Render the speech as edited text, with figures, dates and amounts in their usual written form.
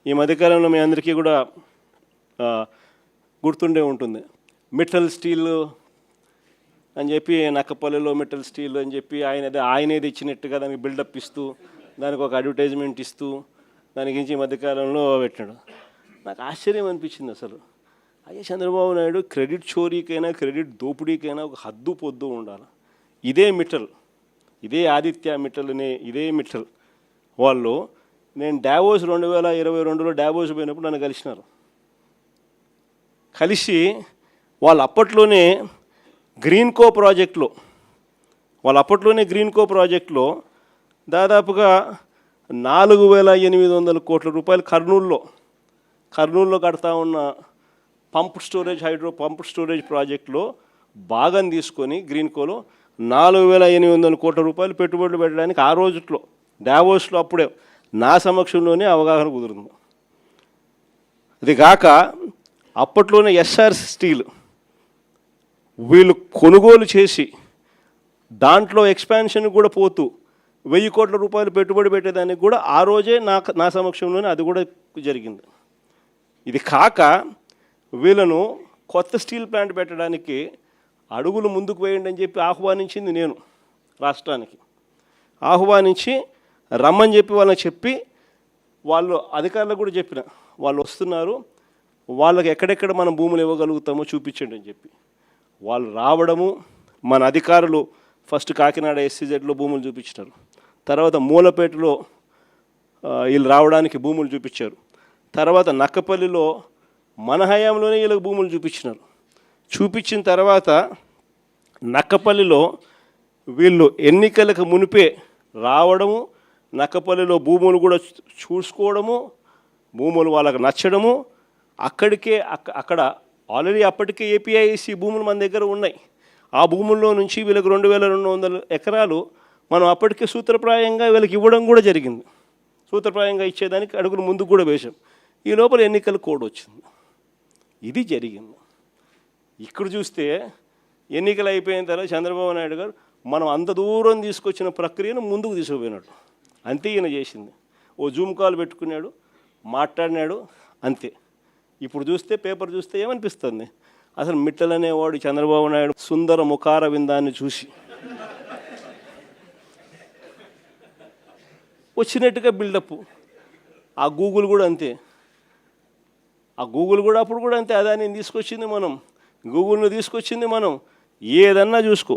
ఈ మధ్యకాలంలో మీ అందరికీ కూడా గుర్తుండే ఉంటుంది. మిట్టల్ స్టీల్ అని చెప్పి నక్కపల్లిలో మిట్టల్ స్టీల్ అని చెప్పి ఆయనేది ఇచ్చినట్టుగా దానికి బిల్డప్ ఇస్తూ దానికి ఒక అడ్వర్టైజ్మెంట్ ఇస్తూ దాని గురించి ఈ మధ్యకాలంలో పెట్టాడు. నాకు ఆశ్చర్యం అనిపించింది అసలు. అయ్యే చంద్రబాబు నాయుడు క్రెడిట్ చోరీకైనా క్రెడిట్ దోపిడీకైనా ఒక హద్దు పొద్దు ఉండాలి. ఇదే మిట్టల్, ఇదే ఆదిత్య మిట్టల్ అనే ఇదే మిట్టల్ వాళ్ళు నేను డావోస్ 2022లో డావోస్ పోయినప్పుడు నన్ను కలిసినారు. కలిసి వాళ్ళు అప్పట్లోనే గ్రీన్కో ప్రాజెక్టులో దాదాపుగా 4,800 కోట్ల రూపాయలు కర్నూలులో కడతా ఉన్న పంప్ స్టోరేజ్ ప్రాజెక్టులో భాగం తీసుకొని గ్రీన్కోలో 4,800 కోట్ల రూపాయలు పెట్టుబడులు పెట్టడానికి ఆ రోజుల్లో డావోస్లో అప్పుడే నా సమక్షంలోనే అవగాహన కుదురుంది. అది కాక అప్పట్లోనే ఎస్ఆర్ స్టీల్ వీళ్ళు కొనుగోలు చేసి దాంట్లో ఎక్స్పాన్షన్ కూడా పోతూ 1,000 కోట్ల రూపాయలు పెట్టుబడి పెట్టేదానికి కూడా ఆ రోజే నా సమక్షంలోనే అది కూడా జరిగింది. ఇది కాక వీళ్ళను కొత్త స్టీల్ ప్లాంట్ పెట్టడానికి అడుగులు ముందుకు వేయండి అని చెప్పి ఆహ్వానించింది నేను. రాష్ట్రానికి ఆహ్వానించి రమ్మని చెప్పి వాళ్ళకి చెప్పి వాళ్ళు అధికారులకు కూడా చెప్పిన వాళ్ళు వస్తున్నారు, వాళ్ళకి ఎక్కడెక్కడ మనం భూములు ఇవ్వగలుగుతామో చూపించండి అని చెప్పి వాళ్ళు రావడము. మన అధికారులు ఫస్ట్ కాకినాడ SCZలో భూములు చూపించినారు, తర్వాత మూలపేటలో వీళ్ళు రావడానికి భూములు చూపించారు, తర్వాత నక్కపల్లిలో మన హయాంలోనే వీళ్ళకి భూములు చూపించినారు. చూపించిన తర్వాత నక్కపల్లిలో వీళ్ళు ఎన్నికలకు మునిపే రావడము, నక్కపల్లిలో భూములు కూడా చూసుకోవడము, భూములు వాళ్ళకు నచ్చడము, అక్కడ ఆల్రెడీ అప్పటికే APIC భూములు మన దగ్గర ఉన్నాయి. ఆ భూముల్లో నుంచి వీళ్ళకి 2,200 ఎకరాలు మనం అప్పటికే సూత్రప్రాయంగా వీళ్ళకి ఇవ్వడం కూడా జరిగింది. సూత్రప్రాయంగా ఇచ్చేదానికి అడుగులు ముందుకు కూడా వేశాం. ఈ లోపల ఎన్నికల కోడ్ వచ్చింది. ఇది జరిగింది. ఇక్కడ చూస్తే ఎన్నికలు అయిపోయిన తర్వాత చంద్రబాబు నాయుడు గారు మనం అంత దూరం తీసుకొచ్చిన ప్రక్రియను ముందుకు తీసుకుపోయినాడు. అంతే ఈయన చేసింది. ఓ జూమ్ కాల్ పెట్టుకున్నాడు, మాట్లాడినాడు, అంతే. ఇప్పుడు చూస్తే పేపర్ చూస్తే ఏమనిపిస్తుంది, అసలు మిట్టల్ అనేవాడు చంద్రబాబు నాయుడు సుందర ముఖార విందాన్ని చూసి వచ్చినట్టుగా బిల్డప్. ఆ గూగుల్ కూడా అంతే, అప్పుడు కూడా అంతే. అదాన్ని తీసుకొచ్చింది మనం, గూగుల్ను తీసుకొచ్చింది మనం. ఏదన్నా చూసుకో,